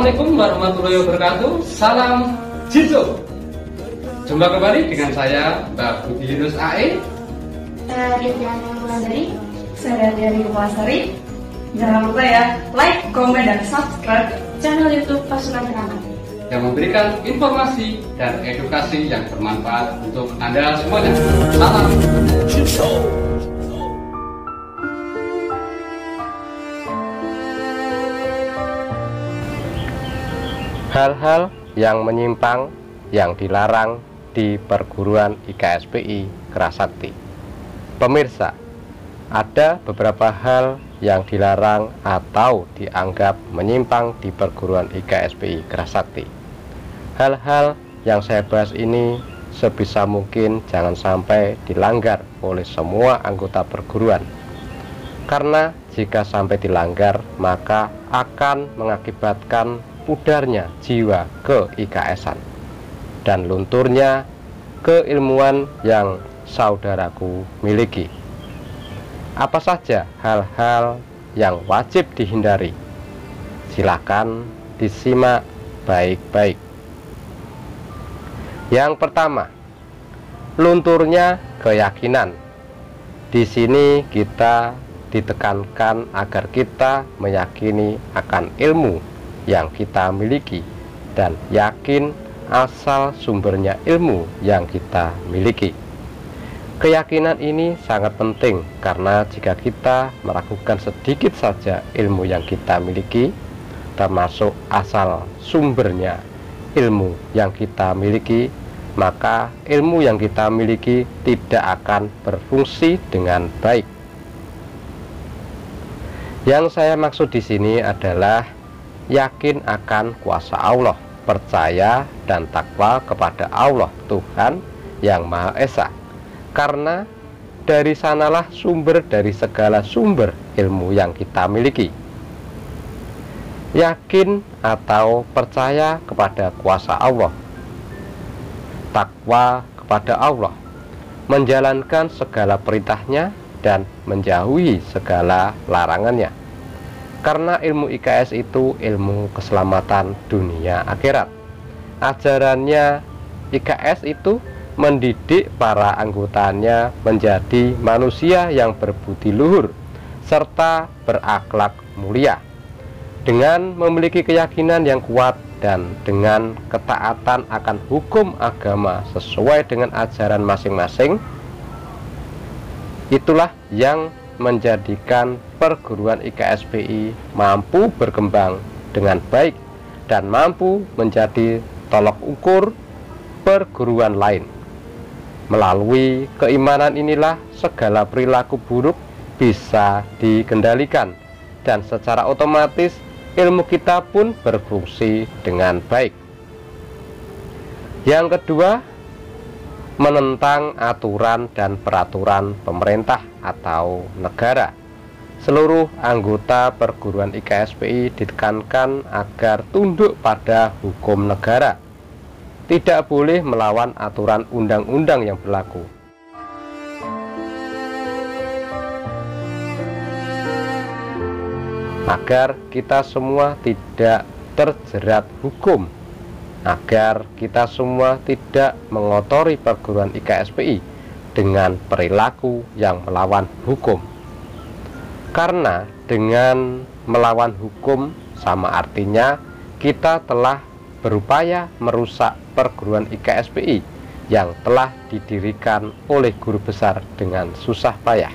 Assalamualaikum warahmatullahi wabarakatuh. Salam Jinso. Jumpa kembali dengan saya Mbak Budi Yunus AE. Saya Diana Wulandari. Saya dari Kepulauan. Jangan lupa ya, like, komen, dan subscribe channel YouTube Pasukan Terangkat yang memberikan informasi dan edukasi yang bermanfaat untuk Anda semuanya. Salam Jinso. Hal-hal yang menyimpang yang dilarang di perguruan IKSPI Kerasakti. Pemirsa, ada beberapa hal yang dilarang atau dianggap menyimpang di perguruan IKSPI Kerasakti. Hal-hal yang saya bahas ini sebisa mungkin jangan sampai dilanggar oleh semua anggota perguruan. Karena jika sampai dilanggar, maka akan mengakibatkan pudarnya jiwa ke-IKS-an dan lunturnya keilmuan yang saudaraku miliki. Apa saja hal-hal yang wajib dihindari? Silakan disimak baik-baik. Yang pertama, lunturnya keyakinan. Di sini kita ditekankan agar kita meyakini akan ilmu yang kita miliki dan yakin asal sumbernya ilmu yang kita miliki. Keyakinan ini sangat penting karena jika kita meragukan sedikit saja ilmu yang kita miliki, termasuk asal sumbernya ilmu yang kita miliki, maka ilmu yang kita miliki tidak akan berfungsi dengan baik. Yang saya maksud di sini adalah yakin akan kuasa Allah, percaya dan takwa kepada Allah Tuhan yang Maha Esa, karena dari sanalah sumber dari segala sumber ilmu yang kita miliki. Yakin atau percaya kepada kuasa Allah, takwa kepada Allah, menjalankan segala perintahnya dan menjauhi segala larangannya. Karena ilmu IKS itu ilmu keselamatan dunia akhirat. Ajarannya IKS itu mendidik para anggotanya menjadi manusia yang berbudi luhur serta berakhlak mulia. Dengan memiliki keyakinan yang kuat dan dengan ketaatan akan hukum agama sesuai dengan ajaran masing-masing, itulah yang menjadikan perguruan IKSPI mampu berkembang dengan baik dan mampu menjadi tolok ukur perguruan lain. Melalui keimanan inilah segala perilaku buruk bisa dikendalikan dan secara otomatis ilmu kita pun berfungsi dengan baik. Yang kedua, menentang aturan dan peraturan pemerintah atau negara. Seluruh anggota perguruan IKSPI ditekankan agar tunduk pada hukum negara, tidak boleh melawan aturan undang-undang yang berlaku. Agar kita semua tidak terjerat hukum, agar kita semua tidak mengotori perguruan IKSPI dengan perilaku yang melawan hukum. Karena dengan melawan hukum sama artinya kita telah berupaya merusak perguruan IKSPI yang telah didirikan oleh guru besar dengan susah payah.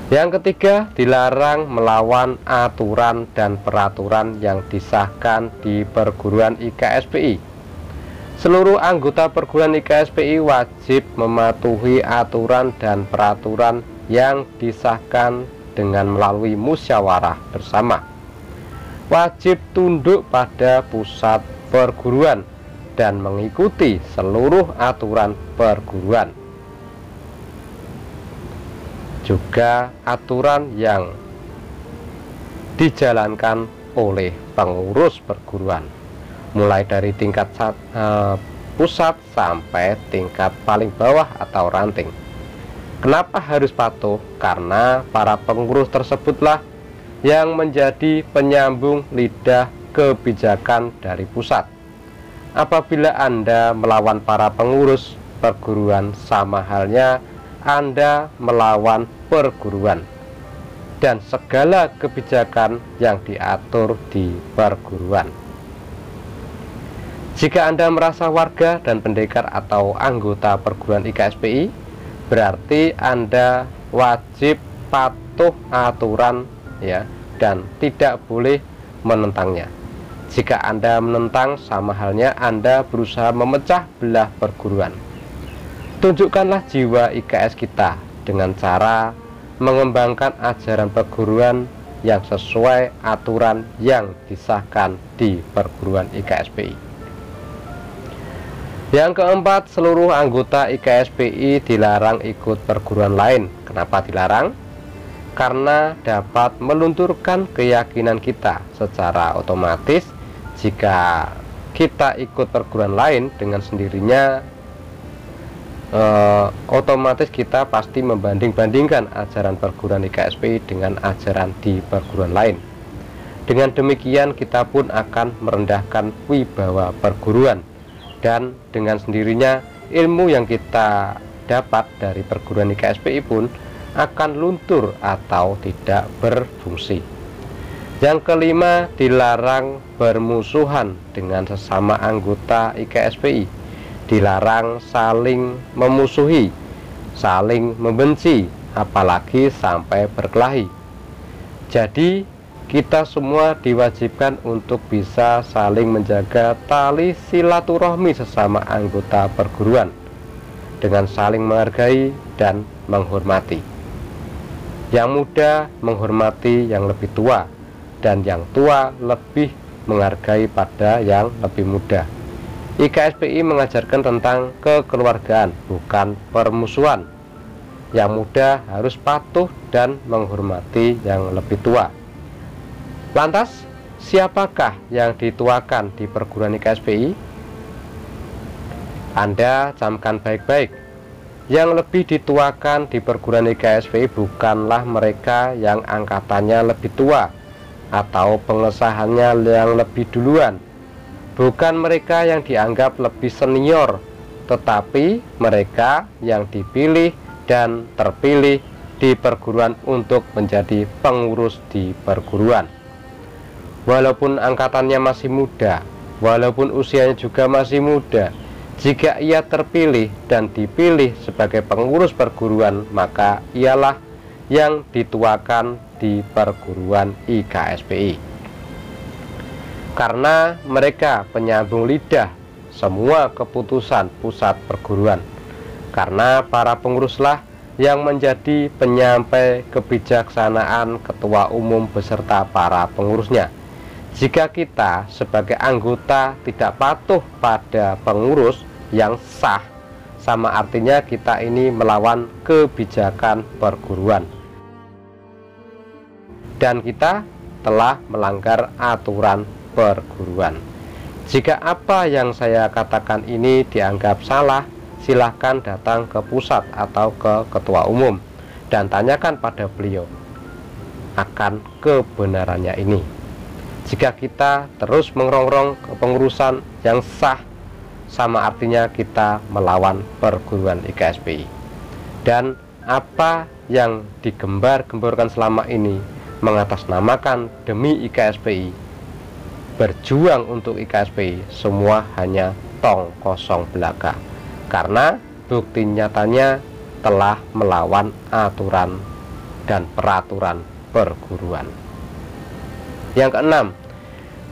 Yang ketiga, dilarang melawan aturan dan peraturan yang disahkan di perguruan IKSPI. Seluruh anggota perguruan IKSPI wajib mematuhi aturan dan peraturan yang disahkan dengan melalui musyawarah bersama. Wajib tunduk pada pusat perguruan dan mengikuti seluruh aturan perguruan. Juga aturan yang dijalankan oleh pengurus perguruan, mulai dari tingkat pusat sampai tingkat paling bawah atau ranting. Kenapa harus patuh? Karena para pengurus tersebutlah yang menjadi penyambung lidah kebijakan dari pusat. Apabila Anda melawan para pengurus perguruan, sama halnya Anda melawan perguruan dan segala kebijakan yang diatur di perguruan. Jika Anda merasa warga dan pendekar atau anggota perguruan IKSPI, berarti Anda wajib patuh aturan ya, dan tidak boleh menentangnya. Jika Anda menentang, sama halnya Anda berusaha memecah belah perguruan. Tunjukkanlah jiwa IKS kita dengan cara mengembangkan ajaran perguruan yang sesuai aturan yang disahkan di perguruan IKSPI. Yang keempat, seluruh anggota IKSPI dilarang ikut perguruan lain. Kenapa dilarang? Karena dapat melunturkan keyakinan kita. Secara otomatis, jika kita ikut perguruan lain, dengan sendirinya otomatis kita pasti membanding-bandingkan ajaran perguruan IKSPI dengan ajaran di perguruan lain. Dengan demikian kita pun akan merendahkan wibawa perguruan, dan dengan sendirinya ilmu yang kita dapat dari perguruan IKSPI pun akan luntur atau tidak berfungsi. Yang kelima, dilarang bermusuhan dengan sesama anggota IKSPI. Dilarang saling memusuhi, saling membenci, apalagi sampai berkelahi. Jadi kita semua diwajibkan untuk bisa saling menjaga tali silaturahmi sesama anggota perguruan dengan saling menghargai dan menghormati. Yang muda menghormati yang lebih tua, dan yang tua lebih menghargai pada yang lebih muda. IKSPI mengajarkan tentang kekeluargaan, bukan permusuhan. Yang muda harus patuh dan menghormati yang lebih tua. Lantas, siapakah yang dituakan di perguruan IKSPI? Anda camkan baik-baik. Yang lebih dituakan di perguruan IKSPI bukanlah mereka yang angkatannya lebih tua atau pengesahannya yang lebih duluan, bukan mereka yang dianggap lebih senior, tetapi mereka yang dipilih dan terpilih di perguruan untuk menjadi pengurus di perguruan. Walaupun angkatannya masih muda, walaupun usianya juga masih muda, jika ia terpilih dan dipilih sebagai pengurus perguruan, maka ialah yang dituakan di perguruan IKSPI. Karena mereka penyambung lidah semua keputusan pusat perguruan. Karena para penguruslah yang menjadi penyampai kebijaksanaan ketua umum beserta para pengurusnya. Jika kita sebagai anggota tidak patuh pada pengurus yang sah, sama artinya kita ini melawan kebijakan perguruan, dan kita telah melanggar aturan perguruan. Jika apa yang saya katakan ini dianggap salah, silahkan datang ke pusat atau ke ketua umum dan tanyakan pada beliau akan kebenarannya ini. Jika kita terus mengerongrong kepengurusan yang sah, sama artinya kita melawan perguruan IKSPI. Dan apa yang digembar-gemborkan selama ini mengatasnamakan demi IKSPI, berjuang untuk IKSPI, semua hanya tong kosong belaka, karena bukti nyatanya telah melawan aturan dan peraturan perguruan. Yang keenam,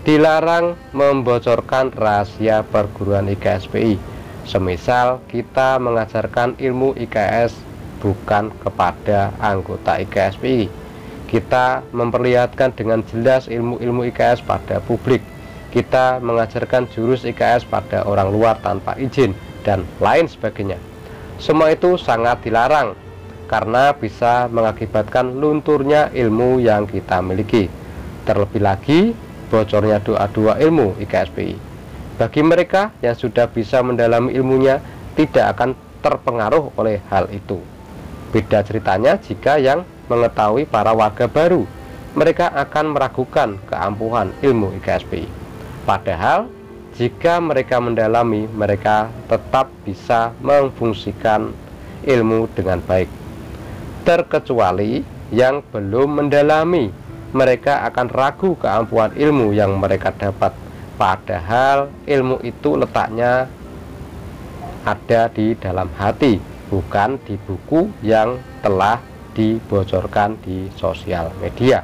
dilarang membocorkan rahasia perguruan IKSPI. Semisal kita mengajarkan ilmu IKS bukan kepada anggota IKSPI, kita memperlihatkan dengan jelas ilmu-ilmu IKS pada publik, kita mengajarkan jurus IKS pada orang luar tanpa izin, dan lain sebagainya. Semua itu sangat dilarang karena bisa mengakibatkan lunturnya ilmu yang kita miliki. Terlebih lagi, bocornya doa-doa ilmu IKSPI. Bagi mereka yang sudah bisa mendalami ilmunya, tidak akan terpengaruh oleh hal itu. Beda ceritanya jika yang mengetahui para warga baru mereka akan meragukan keampuhan ilmu IKSPI. Padahal jika mereka mendalami, mereka tetap bisa memfungsikan ilmu dengan baik. Terkecuali yang belum mendalami, mereka akan ragu keampuhan ilmu yang mereka dapat. Padahal ilmu itu letaknya ada di dalam hati, bukan di buku yang telah dibocorkan di sosial media.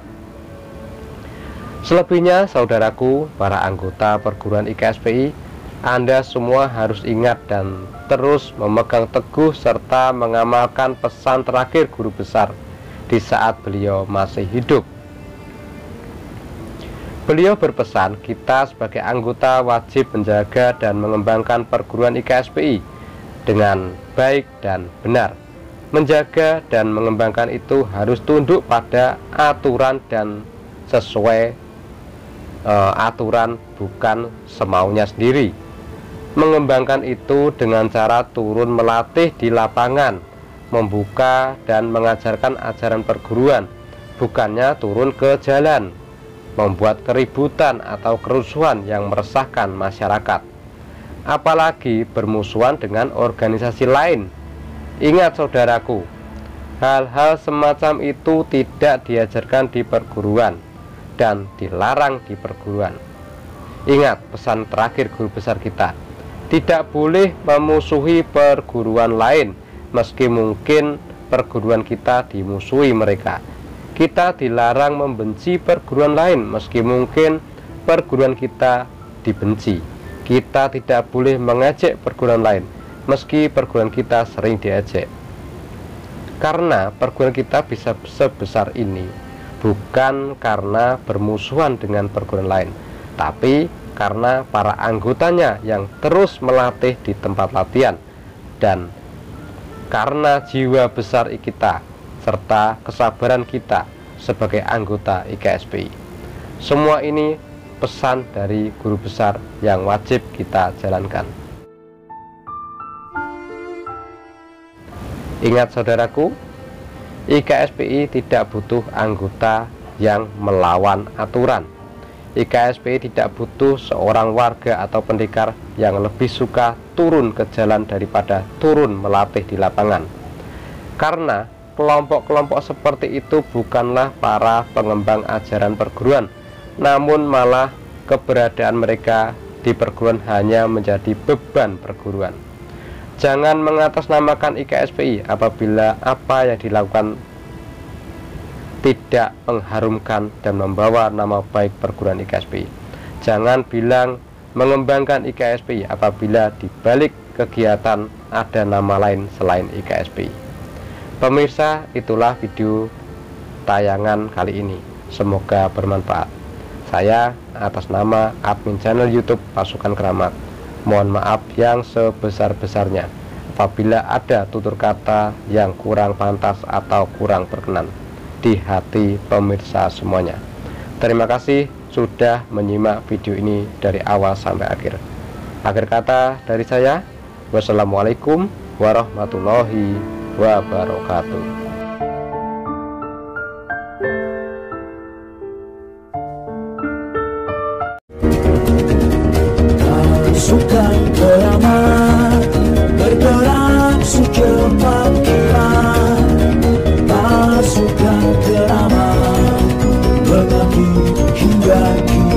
Selebihnya, saudaraku, para anggota perguruan IKSPI, Anda semua harus ingat dan terus memegang teguh serta mengamalkan pesan terakhir guru besar di saat beliau masih hidup. Beliau berpesan, kita sebagai anggota wajib menjaga dan mengembangkan perguruan IKSPI dengan baik dan benar. Menjaga dan mengembangkan itu harus tunduk pada aturan dan sesuai aturan, bukan semaunya sendiri. Mengembangkan itu dengan cara turun melatih di lapangan, membuka dan mengajarkan ajaran perguruan, bukannya turun ke jalan, membuat keributan atau kerusuhan yang meresahkan masyarakat, apalagi bermusuhan dengan organisasi lain. Ingat saudaraku, hal-hal semacam itu tidak diajarkan di perguruan dan dilarang di perguruan. Ingat pesan terakhir guru besar kita, tidak boleh memusuhi perguruan lain, meski mungkin perguruan kita dimusuhi mereka. Kita dilarang membenci perguruan lain, meski mungkin perguruan kita dibenci. Kita tidak boleh mengejek perguruan lain, meski perguruan kita sering diejek. Karena perguruan kita bisa sebesar ini bukan karena bermusuhan dengan perguruan lain, tapi karena para anggotanya yang terus melatih di tempat latihan, dan karena jiwa besar kita serta kesabaran kita sebagai anggota IKSPI. Semua ini pesan dari guru besar yang wajib kita jalankan. Ingat saudaraku, IKSPI tidak butuh anggota yang melawan aturan. IKSPI tidak butuh seorang warga atau pendekar yang lebih suka turun ke jalan daripada turun melatih di lapangan. Karena kelompok-kelompok seperti itu bukanlah para pengembang ajaran perguruan, namun malah keberadaan mereka di perguruan hanya menjadi beban perguruan. Jangan mengatasnamakan IKSPI apabila apa yang dilakukan tidak mengharumkan dan membawa nama baik perguruan IKSPI. Jangan bilang mengembangkan IKSPI apabila di balik kegiatan ada nama lain selain IKSPI. Pemirsa, itulah video tayangan kali ini. Semoga bermanfaat. Saya atas nama admin channel YouTube Pasukan Keramat, mohon maaf yang sebesar-besarnya apabila ada tutur kata yang kurang pantas atau kurang berkenan di hati pemirsa semuanya. Terima kasih sudah menyimak video ini dari awal sampai akhir. Akhir kata dari saya, wassalamualaikum warahmatullahi wabarakatuh. Pasukan Keramat bergerak secepat kilat. Pasukan Keramat mengabdi hingga kini.